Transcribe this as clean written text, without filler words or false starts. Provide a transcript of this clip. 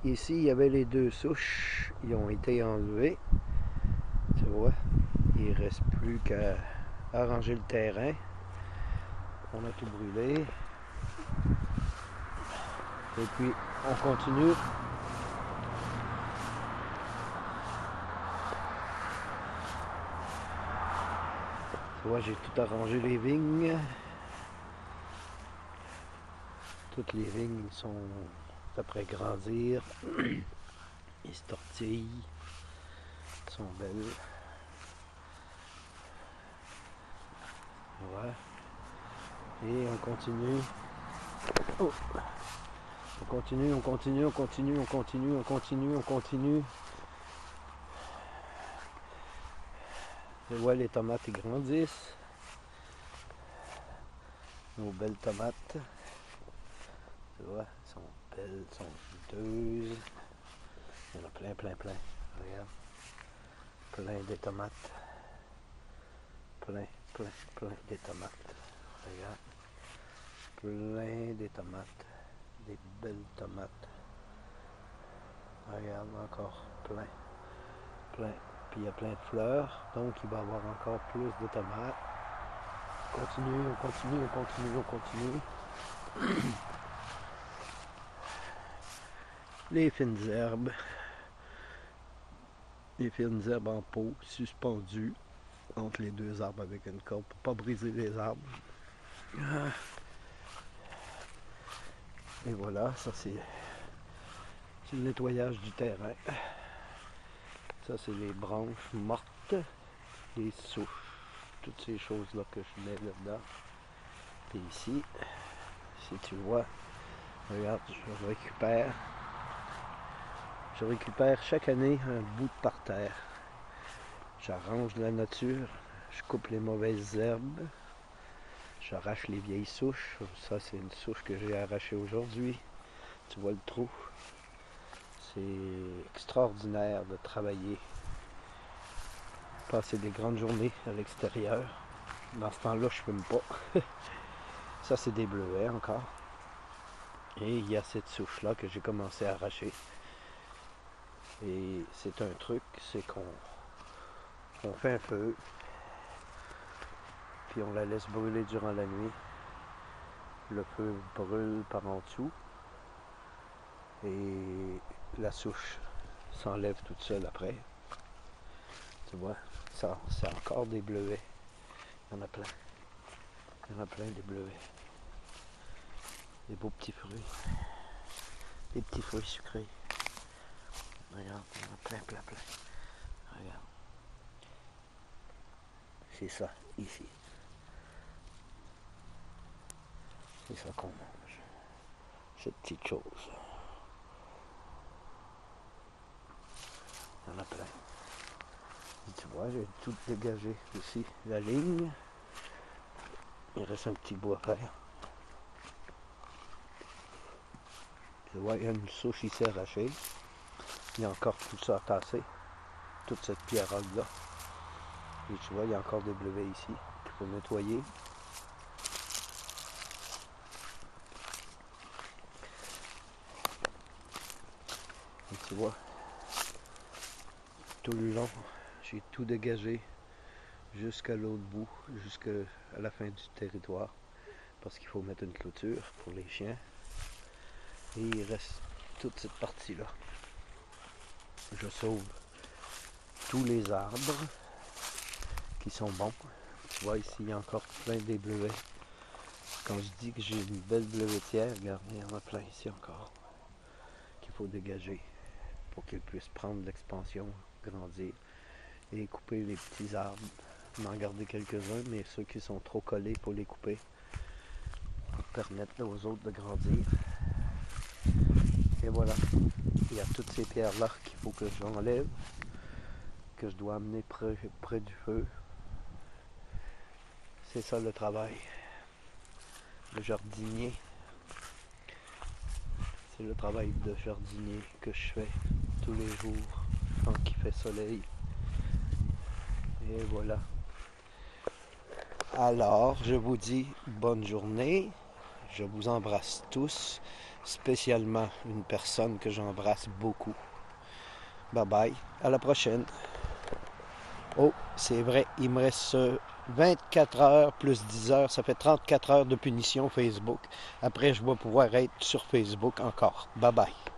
Ici, il y avait les deux souches. Ils ont été enlevés. Tu vois, il ne reste plus qu'à arranger le terrain. On a tout brûlé. Et puis, on continue. Tu vois, j'ai tout arrangé les vignes. Toutes les vignes sont après grandir. Ils se tortillent. Elles sont belles. Voilà. Et on continue. Oh. On continue, on continue, on continue, on continue, on continue, on continue. Tu vois, les tomates, ils grandissent. Nos belles tomates. Tu vois, elles sont belles, elles sont juteuses. Il y en a plein, plein, plein. Regarde. Plein de tomates. Plein, plein, plein de tomates. Regarde. Plein de tomates. Des belles tomates. Regarde, encore plein. Plein. Puis il y a plein de fleurs. Donc il va y avoir encore plus de tomates. On continue, on continue, on continue, on continue. Les fines herbes. Les fines herbes en pot suspendues entre les deux arbres avec une corde pour ne pas briser les arbres. Et voilà, ça c'est le nettoyage du terrain. Ça c'est les branches mortes, les souches, toutes ces choses-là que je mets là-dedans. Et ici, si tu vois, regarde, je récupère chaque année un bout de parterre. J'arrange la nature, je coupe les mauvaises herbes, j'arrache les vieilles souches. Ça c'est une souche que j'ai arrachée aujourd'hui. Tu vois le trou. C'est extraordinaire de travailler, passer des grandes journées à l'extérieur. Dans ce temps-là, je ne fume pas. Ça, c'est des bleuets encore. Et il y a cette souche-là que j'ai commencé à arracher. Et c'est un truc, c'est qu'on fait un feu, puis on la laisse brûler durant la nuit. Le feu brûle par en dessous. Et la souche s'enlève toute seule après. Tu vois, ça, c'est encore des bleuets. Il y en a plein. Il y en a plein des bleuets. Des beaux petits fruits. Des petits fruits sucrés. Regarde, il y en a plein, plein, plein. Regarde. C'est ça, ici. C'est ça qu'on mange. Cette petite chose. Il y en a plein. Et tu vois, j'ai tout dégagé ici. La ligne. Il reste un petit bout à faire. Tu vois, il y a une souche ici arrachée. Il y a encore tout ça à tasser. Toute cette pierre-là. Et tu vois, il y a encore des bleuets ici qu'il faut nettoyer. Et tu vois, tout le long, j'ai tout dégagé jusqu'à l'autre bout, jusqu'à la fin du territoire. Parce qu'il faut mettre une clôture pour les chiens. Et il reste toute cette partie-là. Je sauve tous les arbres qui sont bons. Tu vois, ici, il y a encore plein des bleuets. Quand je dis que j'ai une belle bleuetière, regarde, il y en a plein ici encore qu'il faut dégager pour qu'ils puissent prendre l'expansion, grandir et couper les petits arbres. M'en garder quelques-uns, mais ceux qui sont trop collés pour les couper pour permettre aux autres de grandir. Et voilà, il y a toutes ces pierres-là qu'il faut que j'enlève, que je dois amener près du feu. C'est ça le travail. Le jardinier. C'est le travail de jardinier que je fais tous les jours quand il fait soleil. Et voilà. Alors, je vous dis bonne journée. Je vous embrasse tous spécialement une personne que j'embrasse beaucoup. Bye bye, à la prochaine. Oh, c'est vrai, il me reste 24 heures plus 10 heures, ça fait 34 heures de punition Facebook. Après, je vais pouvoir être sur Facebook encore. Bye bye.